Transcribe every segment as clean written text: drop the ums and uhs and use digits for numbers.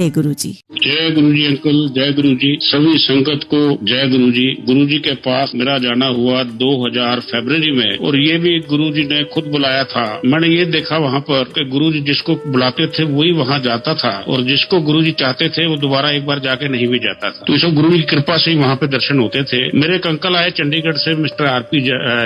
गुरु जी। जय गुरु जी अंकल, जय गुरु जी। सभी संगत को जय गुरु जी। गुरु जी के पास मेरा जाना हुआ 2000 फरवरी में, और ये भी गुरु जी ने खुद बुलाया था। मैंने ये देखा वहाँ पर कि गुरु जी जिसको बुलाते थे वही वहाँ जाता था, और जिसको गुरु जी चाहते थे वो दोबारा एक बार जाके नहीं भी जाता था। तो सब गुरु जी की कृपा से ही वहाँ पे दर्शन होते थे। मेरे एक अंकल आए चंडीगढ़ से, मिस्टर आरपी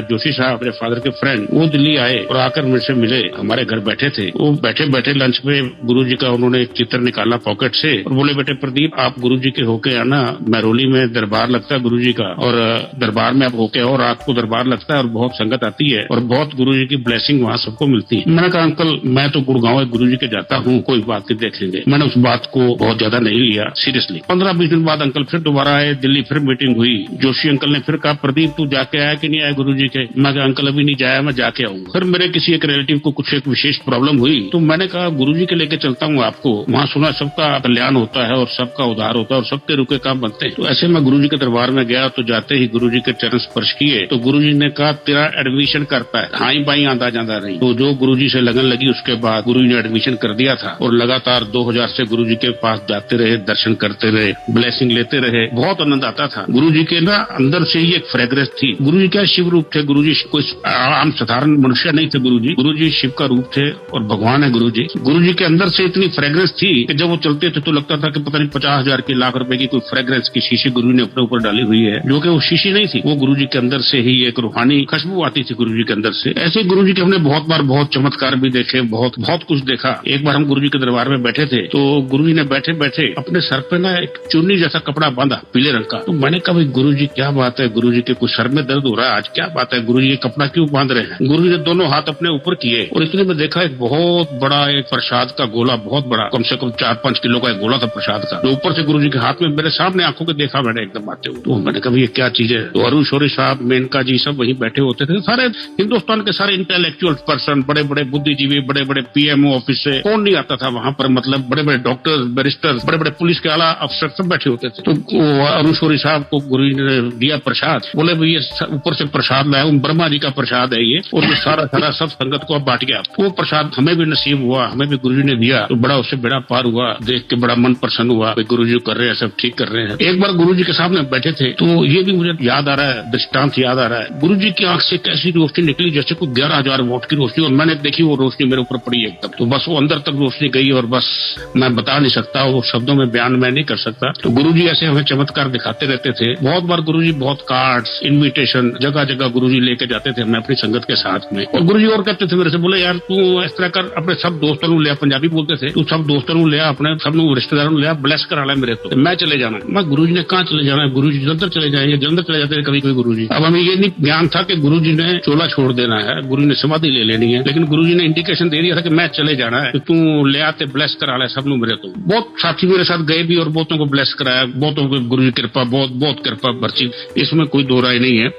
जोशी साहब, मेरे फादर के फ्रेंड, वो दिल्ली आए और आकर मेरे से मिले, हमारे घर बैठे थे। वो बैठे बैठे लंच पे गुरु जी का उन्होंने एक चित्र निकाला पॉकेट से और बोले, बेटे प्रदीप, आप गुरु जी के होके आना, महरौली में दरबार लगता है गुरु जी का, और दरबार में आप होके और रात को दरबार लगता है और बहुत संगत आती है और बहुत गुरु जी की ब्लेसिंग वहाँ सबको मिलती है। मैंने कहा अंकल मैं तो गुड़गांव गुरु जी के जाता हूँ, कोई बात नहीं, देख लेंगे। मैंने उस बात को बहुत ज्यादा नहीं लिया सीरियसली। 15-20 दिन बाद अंकल फिर दोबारा आए दिल्ली, फिर मीटिंग हुई। जोशी अंकल ने फिर कहा, प्रदीप तू जाके आया कि नहीं आया गुरु जी के? मैं कहा अंकल अभी नहीं जाया, मैं जाके आऊंगा। फिर मेरे किसी एक रिलेटिव को कुछ एक विशेष प्रॉब्लम हुई तो मैंने कहा गुरु जी के लेके चलता हूँ आपको, वहाँ सुना सबका कल्याण होता है और सबका उद्धार होता है और सबके रुके काम बनते हैं। तो ऐसे मैं गुरु जी के दरबार में गया तो जाते ही गुरु जी के चरण स्पर्श किए तो गुरु जी ने कहा तेरा एडमिशन करता है, हाँ बाई आंदा जाता रही। तो जो गुरु जी से लगन लगी उसके बाद गुरु जी ने एडमिशन कर दिया था और लगातार 2000 से गुरु जी के पास जाते रहे, दर्शन करते रहे, ब्लेसिंग लेते रहे, बहुत आनंद आता था। गुरु जी के ना अंदर से ही एक फ्रेग्रेंस थी। गुरु जी क्या शिव रूप थे, गुरु जी कोई आम साधारण मनुष्य नहीं थे। गुरु जी शिव का रूप थे और भगवान है गुरु जी। गुरु जी के अंदर से इतनी फ्रेग्रेंस थी कि जब वो चलते थे तो लगता था कि पता नहीं 50,000 की, लाख रुपए की कोई फ्रेग्रेंस की शीशी गुरु ने अपने ऊपर डाली हुई है, जो कि वो शीशी नहीं थी, वो गुरु जी के अंदर से ही एक रूहानी खुशबू आती थी गुरु जी के अंदर से। ऐसे गुरु जी के हमने बहुत बार बहुत चमत्कार भी देखे, बहुत कुछ देखा। एक बार हम गुरु जी के दरबार में बैठे थे तो गुरु जी ने बैठे बैठे अपने सर पे ना एक चुन्नी जैसा कपड़ा बांधा पीले रंग का। तो मैंने कहा भाई गुरु जी क्या बात है, गुरु जी के कुछ सर में दर्द हो रहा है आज, क्या बात है, गुरु जी ये कपड़ा क्यों बांध रहे हैं? गुरु जी ने दोनों हाथ अपने ऊपर किए और इतने में देखा एक बहुत बड़ा एक प्रसाद का गोला, बहुत बड़ा, कम से कम 4-5 किलो का एक गोला था प्रसाद का, तो ऊपर से गुरु जी के हाथ में मेरे सामने आंखों के देखा मैंने एकदम आते हुए। तो मैंने कहा ये क्या चीज है? तो अरुण शौरी साहब, मेनका जी सब वहीं बैठे होते थे। सारे हिंदुस्तान के सारे इंटेलेक्चुअल पर्सन, बड़े बड़े बुद्धिजीवी, बड़े बड़े पीएमओ ऑफिस से कौन नहीं आता था वहाँ पर, मतलब बड़े बड़े डॉक्टर, बैरिस्टर, बड़े बड़े पुलिस के आला अफसर सब बैठे होते थे। तो अरुण शौरी साहब को गुरु जी ने दिया प्रसाद, बोले भाई ये ऊपर से प्रसाद लाया, ब्रह्मा जी का प्रसाद है ये, और ये सारा सब संगत को बांट गया। वो प्रसाद हमें भी नसीब हुआ, हमें भी गुरु जी ने दिया, तो बड़ा उससे बेड़ा पार हुआ, देख के बड़ा मन प्रसन्न हुआ, गुरु जी कर रहे हैं, सब ठीक कर रहे हैं। एक बार गुरु जी के सामने बैठे थे तो ये भी मुझे याद आ रहा है, दृष्टांत याद आ रहा है। गुरु जी की आंख से कैसी रोशनी निकली जैसे कोई 11,000 वोट की रोशनी, और मैंने देखी वो रोशनी मेरे ऊपर पड़ी एकदम, तो बस वो अंदर तक रोशनी गई और बस मैं बता नहीं सकता, वो शब्दों में बयान मैं नहीं कर सकता। तो गुरु जी ऐसे हमें चमत्कार दिखाते रहते थे। बहुत बार गुरु जी बहुत कार्ड्स, इन्विटेशन जगह जगह गुरु जी लेके जाते थे हमें अपनी संगत के साथ में। और गुरु जी और कहते थे मेरे से, बोले यार तू इस तरह कर, अपने सब दोस्तों को लिया, पंजाबी बोलते थे, तू सब दोस्तों को लिया, अपने सब रिश्तेदारों को लिया, ब्लेस करा ला मेरे तो मैं चले जाना। मैं गुरु जी ने कहाँ चले जाना है? गुरु जी जलंधर चले जाएंगे, जलंधर चले जाते थे कभी कभी गुरु जी। अब हमें ये नहीं ज्ञान था कि गुरु जी ने चोला छोड़ देना है, गुरु जी ने समाधि ले लेनी है, लेकिन गुरु जी ने इंडिकेशन दे दिया था कि मैं चले जाना है, तो तू ले आते ब्लेस करा ला सब मेरे तो। बहुत साथी मेरे साथ गए भी और बहुतों को ब्लेस कराया, बहुतों को गुरु जी कृपा, बहुत कृपा बरसी, इसमें कोई दो राय नहीं है।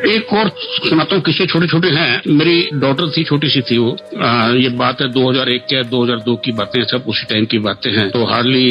एक और सुनाता हूँ, किस्से छोटे छोटे हैं। मेरी डॉटर थी, छोटी सी थी वो, ये बात है 2001 के 2002 की बातें, सब उसी टाइम की बातें हैं। तो हार्डली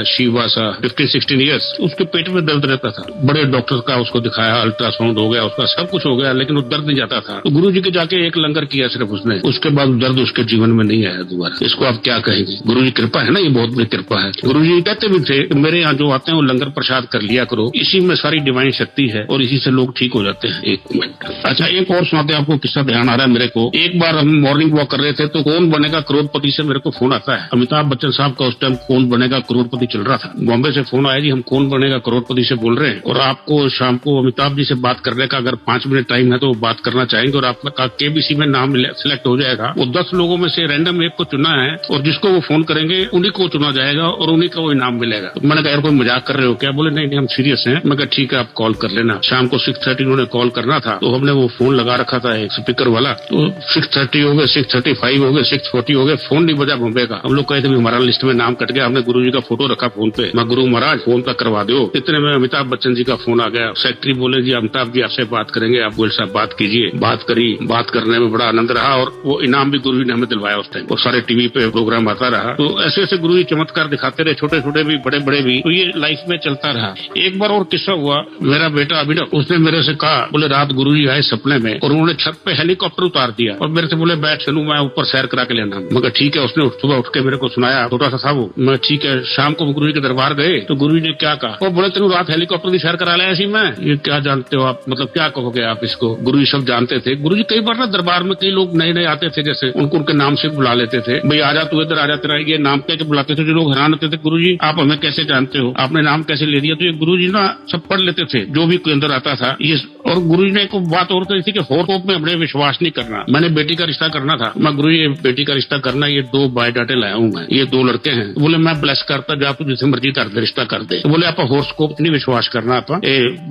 शी वाज 15-16 ईयर्स। उसके पेट में दर्द रहता था, बड़े डॉक्टर का उसको दिखाया, अल्ट्रासाउंड हो गया उसका, सब कुछ हो गया, लेकिन वो दर्द नहीं जाता था। तो गुरु जी के जाके एक लंगर किया सिर्फ उसने, उसके बाद दर्द उसके जीवन में नहीं आया दोबारा। इसको आप क्या कहेंगे? गुरु जी कृपा है ना, ये बहुत बड़ी कृपा है। गुरु जी कहते भी थे मेरे यहाँ जो आते हैं वो लंगर प्रसाद कर लिया करो, इसी में सारी डिवाइन शक्ति है और इसी से लोग ठीक हो जाते हैं। एक मिनट, अच्छा एक और सुनाते हैं आपको किस्सा, ध्यान आ रहा है मेरे को। एक बार हम मॉर्निंग वॉक कर रहे थे तो कौन बनेगा करोड़पति से मेरे को फोन आता है। अमिताभ बच्चन साहब का उस टाइम कौन बनेगा करोड़पति चल रहा था, बॉम्बे से फोन आया, जी हम कौन बनेगा करोड़पति से बोल रहे हैं और आपको शाम को अमिताभ जी से बात करने का अगर 5 मिनट टाइम है तो बात करना चाहेंगे, और आपका केबीसी में नाम सिलेक्ट हो जाएगा। वो 10 लोगों में से रैंडम एक को चुना है और जिसको वो फोन करेंगे उन्हीं को चुना जाएगा और उन्हीं का वो इनाम मिलेगा। तो मैंने कहा यार कोई मजाक कर रहे हो क्या? बोले नहीं हम सीरियस हैं। मैं कहा ठीक है आप कॉल कर लेना। शाम को 6:30 उन्होंने कॉल करना था, तो हमने वो फोन लगा रखा था एक स्पीकर वाला, तो 6:30 हो गए, 6:35 हो गए, 6:40 हो गए, फोन नहीं बजा बॉम्बे का। हम लोग कहे थे हमारा लिस्ट में नाम कट गया, हमने गुरु जी का फोटो रखा फोन पे, मैं गुरु महाराज फोन तक करवा दो। इतने में अमिताभ बच्चन जी का फोन आ गया। सेक्रेटरी बोले जी अमिताभ जी आपसे बात करेंगे, आप गोयल साहब बात कीजिए। बात करी, बात करने में बड़ा आनंद रहा और वो इनाम भी गुरु जी ने हमें दिलवाया उस टाइम, और सारे टीवी पे प्रोग्राम आता रहा। तो ऐसे ऐसे गुरु जी चमत्कार दिखाते रहे, छोटे छोटे भी बड़े बड़े भी, तो ये लाइफ में चलता रहा। एक बार और किस्सा हुआ, मेरा बेटा अभिनव, उसने मेरे से कहा, बोले रात गुरु जी आए सपने में और उन्होंने छत पे हेलीकॉप्टर उतार दिया और मेरे से बोले बैठ चलूं मैं ऊपर सैर करा के लेना। मगर ठीक है, उसने सुबह उठ के मेरे को सुनाया, छोटा सा था वो। मैं ठीक है, शाम को गुरु जी के दरबार गए तो गुरु जी ने क्या कहा, वो बोले तेरू रात हेलीकॉप्टर की सैर करा लाया सी मैं। ये क्या जानते हो आप, मतलब क्या कहोगे आप इसको। गुरु जी सब जानते थे। गुरु जी कई बार ना दरबार में कई लोग नए नए आते थे, जैसे उनको उनके नाम से बुला लेते थे, भाई आजा तू इधर आजा, तेरा ये नाम कह के बुलाते थे। जो लोग हैरान होते थे, गुरु जी आप हमें कैसे जानते हो, आपने नाम कैसे ले दिया। तो ये गुरु जी ना सब पढ़ लेते थे, जो भी कोई अंदर आता था ये। और गुरु जी ने एक बात और कही थी कि हॉरोस्कोप में हमने विश्वास नहीं करना। मैंने बेटी का रिश्ता करना था, मैं गुरु जी बेटी का रिश्ता करना, ये 2 बायोडाटे लाया हूँ मैं, ये 2 लड़के हैं। तो बोले मैं ब्लेस करता, जा तू जिसे मर्जी कर दे, रिश्ता कर दे। तो बोले आप हॉरोस्कोप नहीं विश्वास करना, आप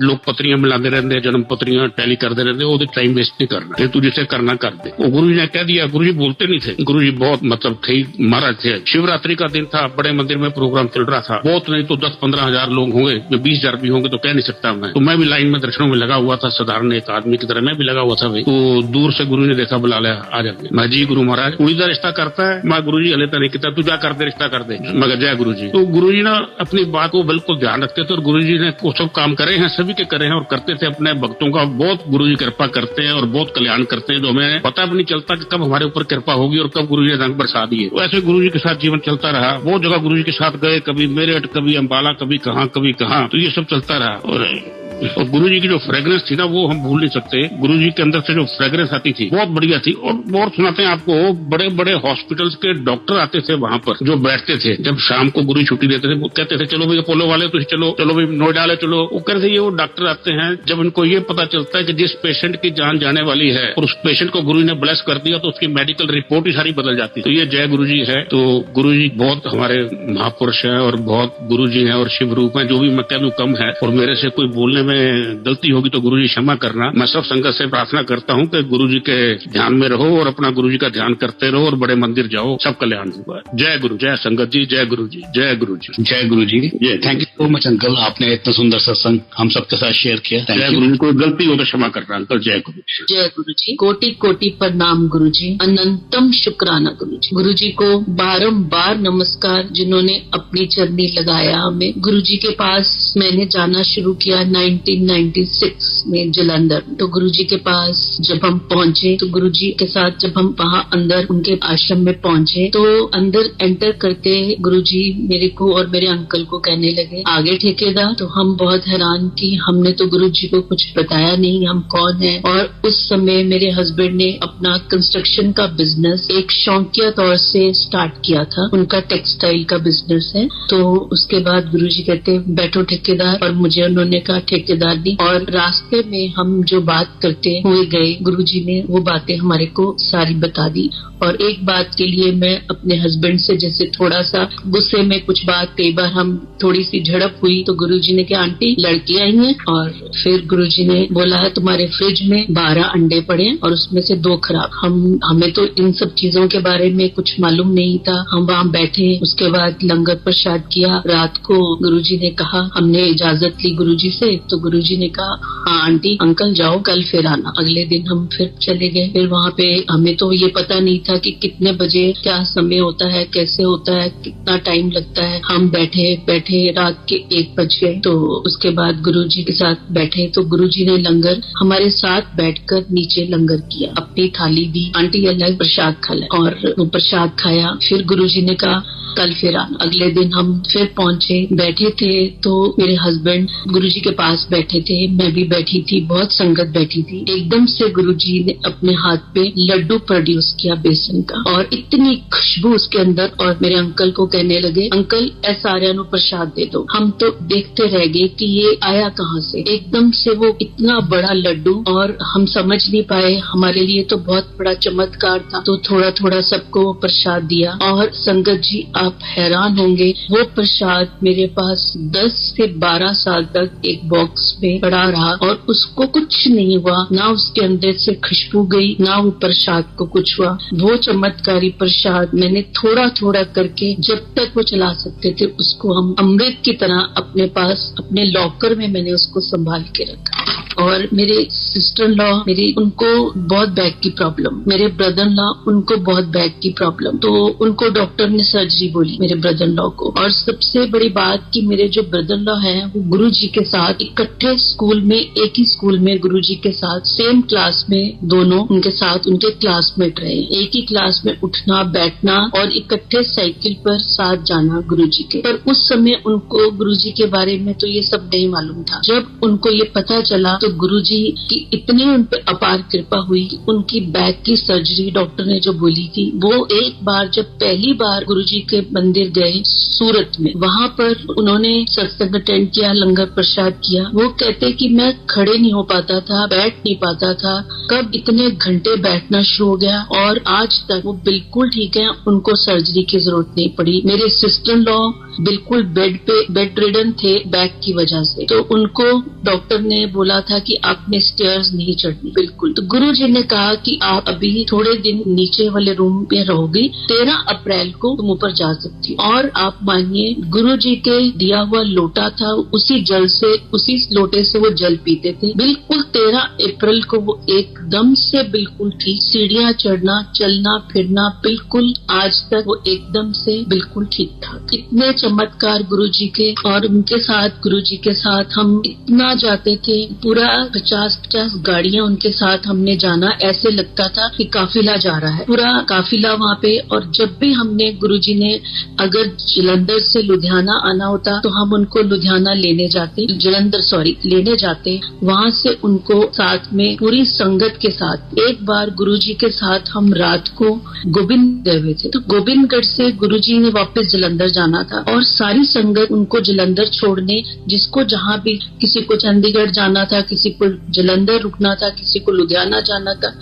लोग पत्रियां मिलाते रहते, जन्म पत्रियां टैली करते रहते, वो टाइम वेस्ट नहीं करना, तू जिसे करना कर दे। वो गुरु जी ने कह दिया। गुरु जी बोलते नहीं थे, गुरु जी बहुत मतलब थे महाराज थे। शिवरात्रि का दिन था, बड़े मंदिर में प्रोग्राम चल रहा था, बहुत नहीं तो 10-15 हजार लोग होंगे, 20,000 भी होंगे तो कह नहीं सकता मैं। तो मैं भी लाइन में दर्शनों में लगा हुआ था, साधारण एक आदमी की तरह मैं भी लगा हुआ था भाई। तो दूर से गुरु ने देखा, बुला लिया, आ जाते। मैं जी गुरु महाराज कोई का रिश्ता करता है। मैं गुरु जी हले नहीं कहता, तू जा कर दे, रिश्ता कर दे। मगर जय गुरु जी। तो गुरु जी ना अपनी बात को बिल्कुल ध्यान रखते थे और गुरु जी ने वो सब काम करे हैं, सभी के करे हैं और करते थे अपने भक्तों का। बहुत गुरु जी कृपा करते हैं और बहुत कल्याण करते हैं, जो हमें पता भी नहीं चलता कि कब हमारे ऊपर कृपा होगी और कब गुरु जी ने रंग बरसा दिए। तो ऐसे गुरु जी के साथ जीवन चलता रहा। बहुत जगह गुरु जी के साथ गए, कभी मेरठ, कभी अम्बाला, कभी कहाँ, तो ये सब चलता रहा। और गुरु जी की जो फ्रेग्रेंस थी ना, वो हम भूल नहीं सकते। गुरु जी के अंदर से जो फ्रेग्रेंस आती थी बहुत बढ़िया थी। और सुनाते हैं आपको, बड़े बड़े हॉस्पिटल्स के डॉक्टर आते थे वहां पर, जो बैठते थे जब शाम को गुरु छुट्टी देते थे, वो कहते थे चलो भाई अपोलो वाले तो चलो भाई नोएडा वाले चलो। वो कहते थे ये वो डॉक्टर आते हैं जब इनको ये पता चलता है कि जिस पेशेंट की जान जाने वाली है और उस पेशेंट को गुरु ने ब्लेस कर दिया तो उसकी मेडिकल रिपोर्ट ही सारी बदल जाती। तो ये जय गुरु जी है। तो गुरु जी बहुत हमारे महापुरुष है और बहुत गुरु जी है और शिव रूप है। जो भी मैं कह दूं कम है, और मेरे से कोई बोलने में गलती होगी तो गुरु जी क्षमा करना। मैं सब संगत से प्रार्थना करता हूँ कि गुरु जी के ध्यान में रहो और अपना गुरु जी का ध्यान करते रहो और बड़े मंदिर जाओ, सब कल्याण होगा। जय गुरु, जय संगत जी, जय गुरु जी, जय गुरु जी, जय गुरु जी। Thank you so much uncle, आपने इतना सुंदर सत्संग हम सबके साथ शेयर किया। जय गुरु जी। कोई गलती हो तो क्षमा करना अंकल। जय गुरु जी। जय गुरु जी। कोटि कोटि प्रणाम गुरु जी, अनंतम शुक्राना गुरु जी। गुरु जी को बारंबार नमस्कार, जिन्होंने अपनी चरनी लगाया हमें। गुरु जी के पास मैंने जाना शुरू किया 1996 में जलंधर। तो गुरुजी के पास जब हम पहुंचे तो गुरुजी के साथ जब हम वहाँ अंदर उनके आश्रम में पहुंचे तो अंदर एंटर करते गुरुजी मेरे को और मेरे अंकल को कहने लगे आगे ठेकेदार। तो हम बहुत हैरान कि हमने तो गुरुजी को कुछ बताया नहीं हम कौन है। और उस समय मेरे हस्बैंड ने अपना कंस्ट्रक्शन का बिजनेस एक शौकिया तौर से स्टार्ट किया था, उनका टेक्सटाइल का बिजनेस है। तो उसके बाद गुरुजी कहते बैठो ठेकेदार, और मुझे उन्होंने कहा ठेकेदार दी। और रास्ते में हम जो बात करते हुए गए गुरुजी ने वो बातें हमारे को सारी बता दी। और एक बात के लिए मैं अपने हस्बैंड से जैसे थोड़ा सा गुस्से में कुछ बात, कई बार हम थोड़ी सी झड़प हुई तो गुरुजी ने कहा आंटी लड़की आई है। और फिर गुरुजी ने बोला है तुम्हारे फ्रिज में 12 अंडे पड़े हैं और उसमें से 2 खराब। हमें तो इन सब चीजों के बारे में कुछ मालूम नहीं था। हम वहाँ बैठे, उसके बाद लंगर प्रसाद किया। रात को गुरुजी ने कहा, हमने इजाजत ली गुरुजी से, तो गुरुजी ने कहा हाँ आंटी अंकल जाओ कल फिर आना। अगले दिन हम फिर चले गए। फिर वहाँ पे हमें तो ये पता नहीं था कि कितने बजे क्या समय होता है, कैसे होता है, कितना टाइम लगता है। हम बैठे रात के 1 बज गए। तो उसके बाद गुरुजी के साथ बैठे तो गुरुजी ने लंगर हमारे साथ बैठकर नीचे लंगर किया, अपनी थाली दी, आंटी अलग प्रसाद खा लिया और वो प्रसाद खाया। फिर गुरुजी ने कहा कल फिर आना। अगले दिन हम फिर पहुंचे, बैठे थे तो मेरे हस्बैंड गुरुजी के पास बैठे थे, मैं भी बैठी थी, बहुत संगत बैठी थी। एकदम से गुरुजी ने अपने हाथ पे लड्डू प्रोड्यूस किया बेसन का और इतनी खुशबू उसके अंदर। और मेरे अंकल को कहने लगे अंकल ऐसा आर्या प्रसाद दे दो। हम तो देखते रह गए कि ये आया कहाँ से। एकदम से वो इतना बड़ा लड्डू, और हम समझ नहीं पाए, हमारे लिए तो बहुत बड़ा चमत्कार था। तो थोड़ा थोड़ा सबको प्रसाद दिया। और संगत जी आप हैरान होंगे, वो प्रसाद मेरे पास 10 से 12 साल तक एक बॉक्स में पड़ा रहा और उसको कुछ नहीं हुआ, ना उसके अंदर से खुशबू गई, ना वो प्रसाद को कुछ हुआ। वो चमत्कारी प्रसाद मैंने थोड़ा थोड़ा करके जब तक वो चला सकते थे उसको हम अमृत की तरह अपने पास अपने लॉकर में मैंने उसको संभाल के रखा। और मेरे सिस्टर लॉ उनको बहुत बैक की प्रॉब्लम, मेरे ब्रदर लॉ उनको बहुत बैक की प्रॉब्लम, तो उनको डॉक्टर ने सर्जरी बोली मेरे ब्रदर लॉ को। और सबसे बड़ी बात कि मेरे जो ब्रदर लॉ है वो गुरुजी के साथ इकट्ठे स्कूल में, एक ही स्कूल में गुरुजी के साथ सेम क्लास में, दोनों उनके साथ उनके क्लासमेट रहे, एक ही क्लास में उठना बैठना और इकट्ठे साइकिल पर साथ जाना गुरुजी के। पर उस समय उनको गुरुजी के बारे में तो ये सब नहीं मालूम था। जब उनको ये पता चला तो गुरुजी की इतनी उन पर अपार कृपा हुई कि उनकी बैक की सर्जरी डॉक्टर ने जो बोली थी, वो एक बार जब पहली बार गुरुजी के मंदिर गए सूरत में, वहाँ पर उन्होंने सत्संग अटेंड किया, लंगर प्रसाद किया। वो कहते कि मैं खड़े नहीं हो पाता था, बैठ नहीं पाता था, कब इतने घंटे बैठना शुरू हो गया और आज तक वो बिल्कुल ठीक है, उनको सर्जरी की जरूरत नहीं पड़ी। मेरे सिस्टर लॉ बिल्कुल बेड रिडन थे बैक की वजह से, तो उनको डॉक्टर ने बोला था कि आपने स्टेयर्स नहीं चढ़नी बिल्कुल। तो गुरुजी ने कहा कि आप अभी थोड़े दिन नीचे वाले रूम में रहोगी, 13 अप्रैल को तुम ऊपर जा सकती। और आप मानिए गुरुजी के दिया हुआ लोटा था, उसी लोटे से वो जल पीते थे। बिल्कुल 13 अप्रैल को वो एकदम से बिल्कुल ठीक, सीढ़ियाँ चढ़ना, चलना फिरना बिल्कुल आज तक वो एकदम से बिल्कुल ठीक ठाक। इतने चमत्कार गुरुजी के, और उनके साथ गुरुजी के साथ हम इतना जाते थे, पूरा 50-50 गाड़ियां उनके साथ हमने जाना, ऐसे लगता था कि काफिला जा रहा है, पूरा काफिला वहाँ पे। और जब भी हमने गुरुजी ने अगर जलंधर से लुधियाना आना होता तो हम उनको लुधियाना लेने जाते, वहाँ से उनको साथ में पूरी संगत के साथ। एक बार गुरुजी के साथ हम रात को गोविंद गए हुए थे, तो गोविंदगढ़ से गुरुजी ने वापस जलंधर जाना था और सारी संगत उनको जलंधर छोड़ने, जिसको जहाँ भी, किसी को चंडीगढ़ जाना था, किसी को जलंधर रुकना था, किसी को लुधियाना जाना था।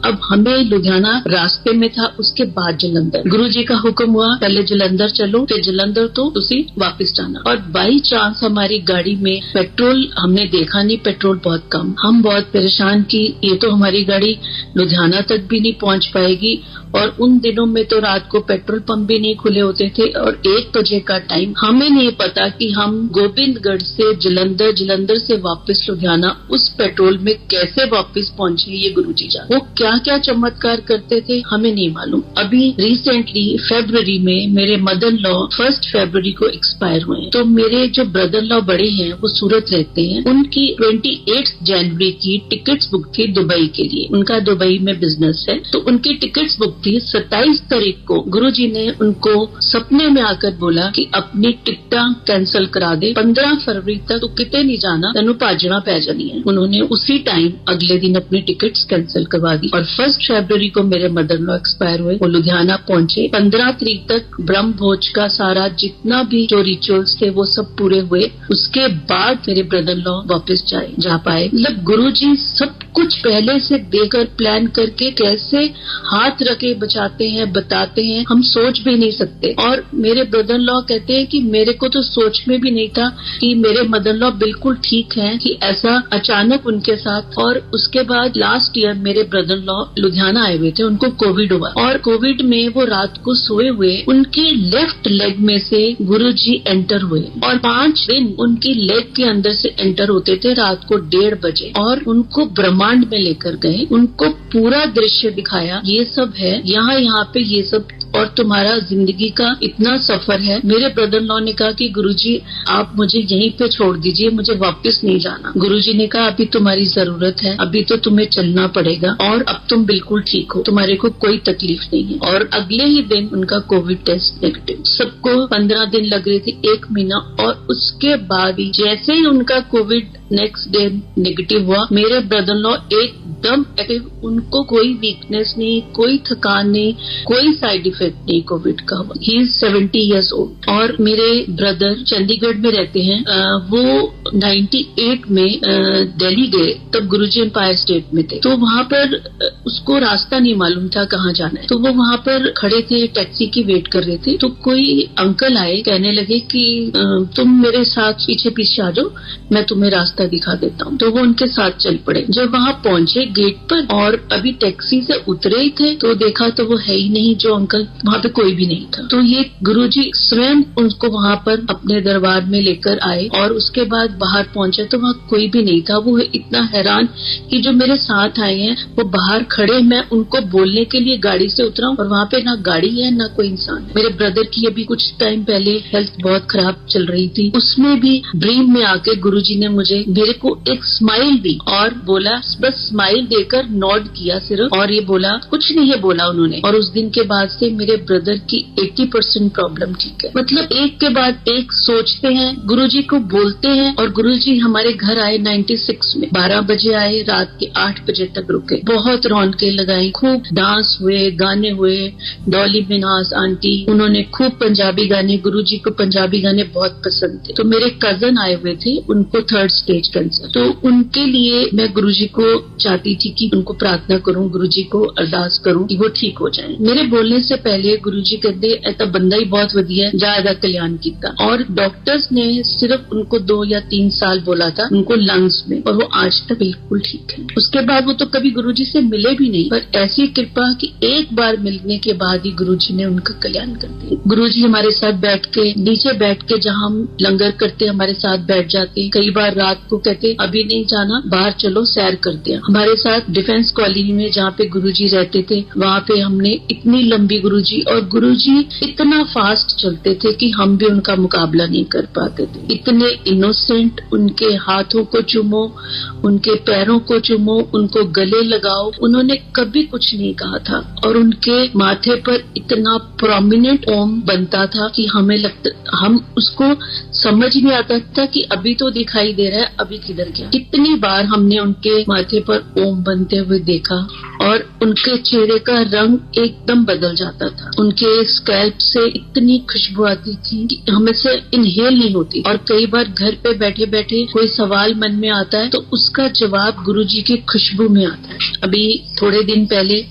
अब हमें लुधियाना रास्ते में था, उसके बाद जलंधर। गुरुजी का हुक्म हुआ पहले जलंधर चलो, फिर जलंधर तो तुसी वापस जाना। और बाई चांस हमारी गाड़ी में पेट्रोल हमने देखा नहीं, पेट्रोल बहुत कम। हम बहुत परेशान की, ये तो हमारी गाड़ी लुधियाना तक भी नहीं पहुँच पाएगी। और उन दिनों में तो रात को पेट्रोल पंप भी नहीं खुले होते थे और 1 बजे का टाइम। हमें नहीं पता कि हम गोविंदगढ़ से जलंधर, जलंधर से वापस लुधियाना उस पेट्रोल में कैसे वापस पहुंचे, ये गुरुजी जाने। वो क्या क्या चमत्कार करते थे हमें नहीं मालूम। अभी रिसेंटली फरवरी में मेरे मदर लॉ 1 फरवरी को एक्सपायर हुए, तो मेरे जो ब्रदर लॉ बड़े हैं वो सूरत रहते हैं, उनकी 28 जनवरी की टिकट्स बुक थी दुबई के लिए। उनका दुबई में बिजनेस है, तो उनकी टिकट्स बुक थी। 27 तारीख को गुरुजी ने उनको सपने में आकर बोला कि अपनी टिकटा कैंसिल करा दे, 15 फरवरी तक तो किते नहीं जाना, तेनू भाजना पै जानी है। उन्होंने उसी टाइम अगले दिन अपनी टिकट्स कैंसिल करवा दी और 1 फरवरी को मेरे मदर लॉ एक्सपायर हुए। वो लुधियाना पहुंचे, 15 तारीख तक ब्रह्म भोज का सारा जितना भी जो रिचुअल्स थे वो सब पूरे हुए। उसके बाद मेरे ब्रदर लॉ वापस जा पाए। मतलब गुरुजी सब कुछ पहले से देकर प्लान करके कैसे हाथ रखे बचाते हैं, बताते हैं, हम सोच भी नहीं सकते। और मेरे ब्रदर लॉ कहते हैं कि मेरे को तो सोच में भी नहीं था कि मेरे मदर लॉ बिल्कुल ठीक हैं, कि ऐसा अचानक उनके साथ। और उसके बाद लास्ट ईयर मेरे ब्रदर लॉ लुधियाना आए हुए थे, उनको कोविड हुआ और कोविड में वो रात को सोए हुए, उनके लेफ्ट लेग में से गुरुजी एंटर हुए और 5 दिन उनकी लेग के अंदर से एंटर होते थे रात को 1:30 बजे और उनको ब्रह्मांड में लेकर गए, उनको पूरा दृश्य दिखाया, ये सब है यहाँ पे ये सब, और तुम्हारा जिंदगी का इतना सफर है। मेरे ब्रदर लॉ ने कहा कि गुरुजी आप मुझे यहीं पे छोड़ दीजिए, मुझे वापस नहीं जाना। गुरुजी ने कहा अभी तुम्हारी जरूरत है, अभी तो तुम्हें चलना पड़ेगा और अब तुम बिल्कुल ठीक हो, तुम्हारे को कोई तकलीफ नहीं है। और अगले ही दिन उनका कोविड टेस्ट नेगेटिव। सबको 15 दिन लग रहे थे, 1 महीना, और उसके बाद जैसे ही उनका कोविड नेक्स्ट डे नेगेटिव हुआ, मेरे ब्रदर लॉ एकदम एक्टिव, उनको कोई वीकनेस नहीं, कोई थकान नहीं, कोई साइड इफेक्ट नहीं कोविड का हुआ। He is 70 years old. और मेरे ब्रदर चंडीगढ़ में रहते हैं, वो 98 में दिल्ली गए, तब गुरुजी एम्पायर स्टेट में थे, तो वहाँ पर उसको रास्ता नहीं मालूम था कहाँ जाना है, तो वो वहाँ पर खड़े थे, टैक्सी की वेट कर रहे थे, तो कोई अंकल आए, कहने लगे कि तुम मेरे साथ पीछे पीछे आ जाओ, मैं तुम्हें रास्ता रास्ता दिखा देता हूँ। तो वो उनके साथ चल पड़े। जब वहाँ पहुँचे गेट पर और अभी टैक्सी से उतरे ही थे तो देखा तो वो है ही नहीं जो अंकल, वहाँ पे कोई भी नहीं था। तो ये गुरुजी स्वयं उनको वहाँ पर अपने दरबार में लेकर आए और उसके बाद बाहर पहुंचे तो वहाँ कोई भी नहीं था। वो इतना हैरान कि जो मेरे साथ आए हैं वो बाहर खड़े, मैं उनको बोलने के लिए गाड़ी से उतरा और वहाँ पे ना गाड़ी है ना कोई इंसान। मेरे ब्रदर की अभी कुछ टाइम पहले हेल्थ बहुत खराब चल रही थी, उसमें भी ड्रीम में आके गुरुजी ने मेरे को एक स्माइल दी और बोला, बस स्माइल देकर नॉड किया सिर्फ, और ये बोला, कुछ नहीं है बोला उन्होंने। और उस दिन के बाद से मेरे ब्रदर की 80% प्रॉब्लम ठीक है। मतलब एक के बाद एक सोचते हैं, गुरुजी को बोलते हैं और गुरुजी हमारे घर आए 96 में। 12 बजे आए, रात के 8 बजे तक रुके। बहुत रौनकें लगाई, खूब डांस हुए, गाने हुए। डॉली मिनास आंटी, उन्होंने खूब पंजाबी गाने, गुरुजी को पंजाबी गाने बहुत पसंद थे। तो मेरे कजन आए हुए थे, उनको 3rd स्टेज कैंसर। तो उनके लिए मैं गुरुजी को चाहती थी कि उनको प्रार्थना करूं, गुरुजी को अरदास करूं कि वो ठीक हो जाएं। मेरे बोलने से पहले गुरुजी कहते, ऐसा बंदा ही बहुत वधिया है, ज्यादा कल्याण किया। और डॉक्टर्स ने सिर्फ उनको 2 या 3 साल बोला था उनको लंग्स में, और वो आज तक बिल्कुल ठीक है। उसके बाद वो तो कभी गुरुजी से मिले भी नहीं, पर ऐसी कृपा कि एक बार मिलने के बाद ही गुरुजी ने उनका कल्याण कर दिया। गुरुजी हमारे साथ बैठ के, नीचे बैठ के जहाँ हम लंगर करते हमारे साथ बैठ जाते। कई बार रात को कहते, अभी नहीं जाना, बाहर चलो सैर करते हैं। हमारे साथ डिफेंस कॉलोनी में जहाँ पे गुरुजी रहते थे, वहाँ पे हमने इतनी लंबी गुरुजी, और गुरुजी इतना फास्ट चलते थे कि हम भी उनका मुकाबला नहीं कर पाते थे। इतने इनोसेंट, उनके हाथों को चूमो, उनके पैरों को चूमो, उनको गले लगाओ, उन्होंने कभी कुछ नहीं कहा था। और उनके माथे पर इतना प्रोमिनेंट ओम बनता था कि हमें लगता, हम उसको समझ नहीं आता था कि अभी तो दिखाई दे रहा है, अभी किधर गया। कितनी बार हमने उनके माथे पर ओम बनते हुए देखा और उनके चेहरे का रंग एकदम बदल जाता था। उनके स्कैल्प से इतनी खुशबू आती थी कि हमें से इनहेल नहीं होती। और कई बार घर पे बैठे बैठे कोई सवाल मन में आता है तो उसका जवाब गुरुजी की खुशबू में आता है। अभी थोड़े दिन पहले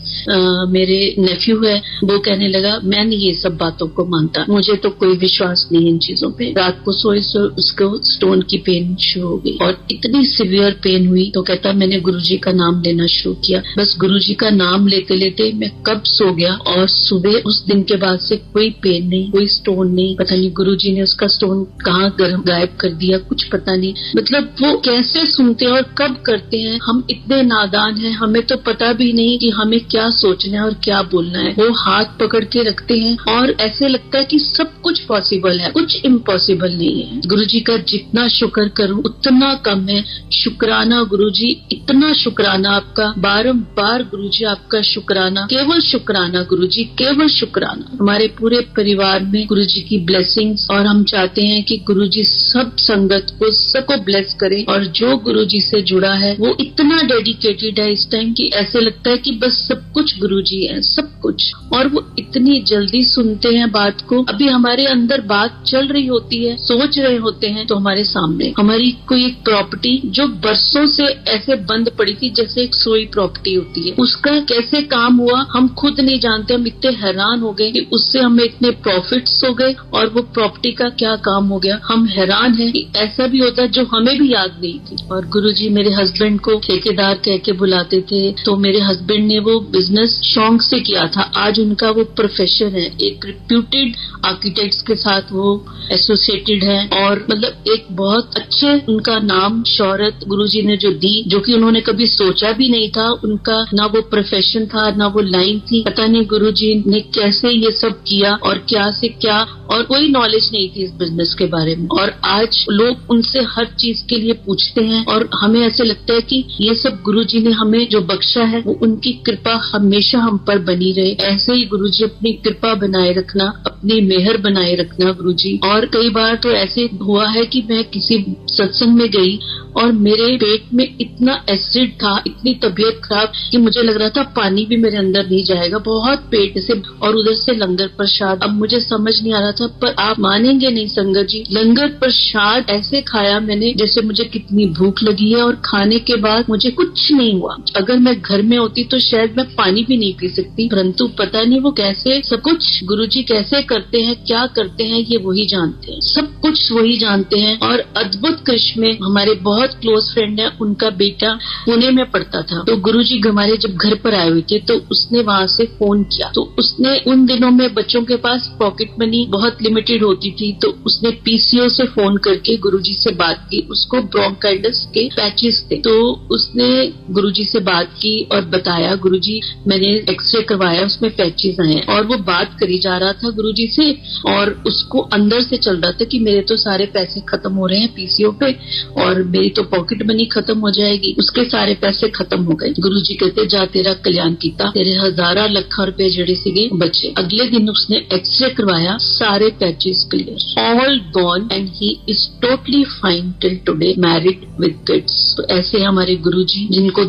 मेरे नेफ्यू है, वो कहने लगा, मैं नहीं ये सब बातों को मानता, मुझे तो कोई विश्वास नहीं इन चीजों पे। रात को सोए उसको स्टोन की पेन शुरू हो गई और इतनी सिवियर पेन हुई तो कहता, मैंने गुरुजी का नाम लेना शुरू किया। बस गुरुजी का नाम लेते लेते मैं कब सो गया, और सुबह उस दिन के बाद से कोई पेन नहीं, कोई स्टोन नहीं। पता नहीं गुरुजी ने उसका स्टोन कहाँ गायब कर दिया, कुछ पता नहीं। मतलब वो कैसे सुनते हैं और कब करते हैं, हम इतने नादान हैं, हमें तो पता भी नहीं कि हमें क्या सोचना है और क्या बोलना है। वो हाथ पकड़ के रखते हैं और ऐसे लगता है कि सब कुछ पॉसिबल है, कुछ इम्पॉसिबल नहीं है। गुरुजी का जितना शुक्र करूं उतना कम है। शुक्राना गुरुजी, इतना शुक्राना आपका, बारंबार गुरुजी आपका शुक्राना, केवल शुक्राना गुरुजी, केवल शुक्राना। हमारे पूरे परिवार में गुरुजी की ब्लेसिंग्स, और हम चाहते हैं कि गुरुजी सब संगत को, सबको ब्लेस करे। और जो गुरुजी से जुड़ा है वो इतना डेडिकेटेड है इस टाइम कि ऐसे लगता है कि बस सब कुछ गुरुजी है, सब कुछ। और वो इतनी जल्दी सुनते हैं बात को। अभी हमारे अंदर बात चल रही होती है, सोच रहे होते हैं, तो हमारे सामने हमारी कोई एक प्रॉपर्टी जो बरसों से ऐसे बंद पड़ी थी, जैसे एक सोई प्रॉपर्टी होती है, उसका कैसे काम हुआ हम खुद नहीं जानते। हम इतने हैरान हो गए कि उससे हमें इतने प्रॉफिट्स हो गए और वो प्रॉपर्टी का क्या काम हो गया। हम हैरान हैं कि ऐसा भी होता है जो हमें भी याद नहीं थी। और गुरुजी मेरे हस्बैंड को ठेकेदार कह के बुलाते थे, तो मेरे हस्बैंड ने वो बिजनेस शौक से किया था। आज उनका वो प्रोफेशन है, एक रिप्यूटेड आर्किटेक्ट्स के साथ वो एसोसिएटेड है, और मतलब एक बहुत अच्छे उनका नाम शोहरत गुरुजी ने जो दी, जो कि उन्होंने कभी सोचा भी नहीं था। उनका ना वो प्रोफेशन था ना वो लाइन थी। पता नहीं गुरुजी ने कैसे ये सब किया और क्या से क्या, और कोई नॉलेज नहीं थी इस बिजनेस के बारे में। और आज लोग उनसे हर चीज के लिए पूछते हैं और हमें ऐसे लगता है कि ये सब गुरुजी ने हमें जो बख्शा है वो उनकी कृपा हमेशा हम पर बनी रहे। ऐसे ही गुरुजी अपनी कृपा बनाए रखना, अपनी मेहर बनाए रखना गुरुजी। और कई बार तो ऐसे हुआ है कि मैं किसी सत्संग में गई और मेरे पेट में इतना एसिड था, इतनी तबीयत खराब कि मुझे लग रहा था पानी भी मेरे अंदर नहीं जाएगा, बहुत पेट से। और उधर से लंगर प्रसाद, अब मुझे समझ नहीं आ रहा था, पर आप मानेंगे नहीं संगत जी, लंगर प्रसाद ऐसे खाया मैंने जैसे मुझे कितनी भूख लगी है, और खाने के बाद मुझे कुछ नहीं हुआ। अगर मैं घर में होती तो शायद मैं पानी भी नहीं पी सकती, परंतु पता नहीं वो कैसे सब कुछ गुरुजी कैसे करते हैं, क्या करते हैं, ये वही जानते हैं, सब कुछ वही जानते हैं। और अद्भुत कृष्ण में हमारे बहुत बहुत क्लोज फ्रेंड है, उनका बेटा पुणे में पढ़ता था। तो गुरुजी हमारे जब घर पर आए हुए थे तो उसने वहां से फोन किया। तो उसने उन दिनों में बच्चों के पास पॉकेट मनी बहुत लिमिटेड होती थी, तो उसने पीसीओ से फोन करके गुरुजी से बात की। उसको ब्रोंकाइटिस के पैचेस थे, तो उसने गुरुजी से बात की और बताया गुरुजी मैंने एक्सरे करवाया, उसमें पैचेस आए हैं। और वो बात करी जा रहा था गुरुजी से और उसको अंदर से चल रहा था कि मेरे तो सारे पैसे खत्म हो रहे हैं पीसीओ पे और मेरी तो पॉकेट मनी खत्म हो जाएगी। उसके सारे पैसे खत्म हो गए। गुरुजी कहते जा तेरा कल्याण कीता, तेरे हजारा लखा रुपए जड़े सीगे बचे। अगले दिन उसने एक्सरे करवाया, सारे patches clear, all gone and he is totally fine till today, married with kids. तो ऐसे हमारे गुरुजी जिनको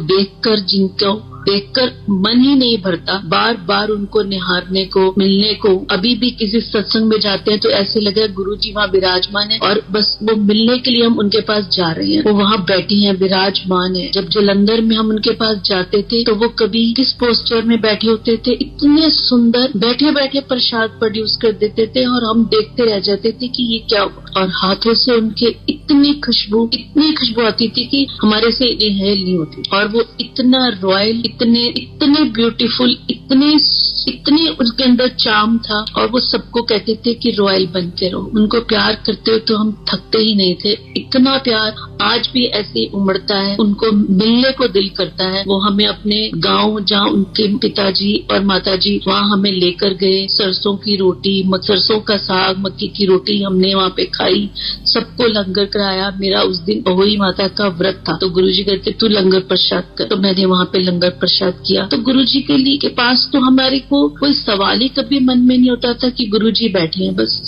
देखकर मन ही नहीं भरता, बार बार उनको निहारने को, मिलने को। अभी भी किसी सत्संग में जाते हैं तो ऐसे लगे गुरुजी वहाँ विराजमान है और बस वो मिलने के लिए हम उनके पास जा रहे हैं। वो वहाँ बैठी हैं, विराजमान है। जब जालंधर में हम उनके पास जाते थे तो वो कभी किस पोस्चर में बैठे होते थे, इतने सुंदर, बैठे बैठे प्रसाद प्रोड्यूस कर देते थे और हम देखते रह जाते थे कि ये क्या हुआ। और हाथों से उनके इतनी खुशबू आती थी कि हमारे से इनहेल नहीं होती। और वो इतना रॉयल, इतने ब्यूटीफुल, इतने उनके अंदर चार्म था। और वो सबको कहते थे कि रॉयल बन के रहो। उनको प्यार करते हुए तो हम थकते ही नहीं थे। इतना प्यार आज भी ऐसे उमड़ता है, उनको मिलने को दिल करता है। वो हमें अपने गांव जहाँ उनके पिताजी और माताजी वहाँ हमें लेकर गए, सरसों की रोटी, सरसों का साग, मक्की की रोटी हमने वहाँ पे खाई, सबको लंगर कराया। मेरा उस दिन अहोई माता का व्रत था, तो गुरुजी कहते तू लंगर प्रसाद कर, तो मैंने वहाँ पे लंगर प्रसाद किया। तो गुरुजी के पास तो हमारे को कोई सवाल ही कभी मन में नहीं होता था कि गुरुजी बैठे हैं, बस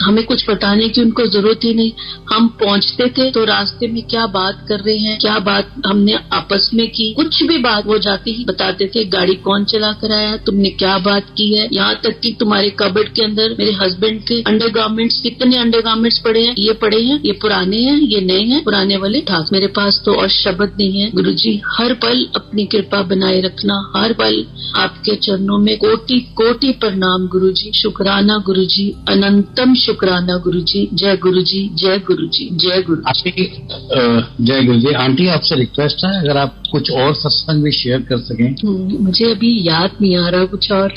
हमें कुछ बताने की उनको जरूरत ही नहीं। हम पहुंचते थे तो रास्ते में क्या बात कर रहे हैं, क्या बात हमने आपस में की, कुछ भी बात वो जाते ही बताते थे। गाड़ी कौन चला कर आया, तुमने क्या बात की है, यहाँ तक कि तुम्हारे कबर्ड के अंदर मेरे हस्बैंड के अंडरगारमेंट्स, कितने अंडरगारमेंट्स पड़े हैं, ये पड़े हैं, ये पुराने हैं, ये नए हैं, पुराने वाले ठाक। मेरे पास तो और शब्द नहीं है। गुरुजी हर पल अपनी कृपा बनाए रखना, हर पल आपके चरणों में कोटि कोटि प्रणाम गुरुजी, शुक्राना गुरुजी, अनंतम शुक्राना गुरुजी। जय गुरुजी, जय गुरुजी, जय गुरुजी। जय गुरुजी। आंटी आपसे रिक्वेस्ट है अगर आप कुछ और सत्संग भी शेयर कर सकें। मुझे अभी याद नहीं आ रहा कुछ और,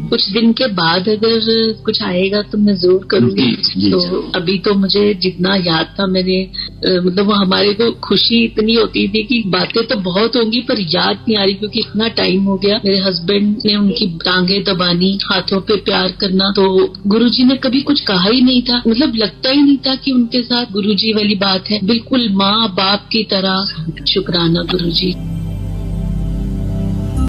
कुछ दिन के बाद अगर कुछ आएगा तो मैं जरूर करूंगी। तो अभी तो मुझे जितना याद था मैंने मतलब वो हमारे को खुशी इतनी होती थी कि बातें तो बहुत होंगी पर याद नहीं आ रही क्योंकि इतना टाइम हो गया। मेरे हस्बैंड ने उनकी टांगे दबानी, हाथों पे प्यार करना, तो गुरुजी ने कभी कुछ कहा ही नहीं था। मतलब लगता ही नहीं था कि उनके साथ गुरुजी वाली बात है, बिल्कुल माँ बाप की तरह। शुक्राना गुरुजी।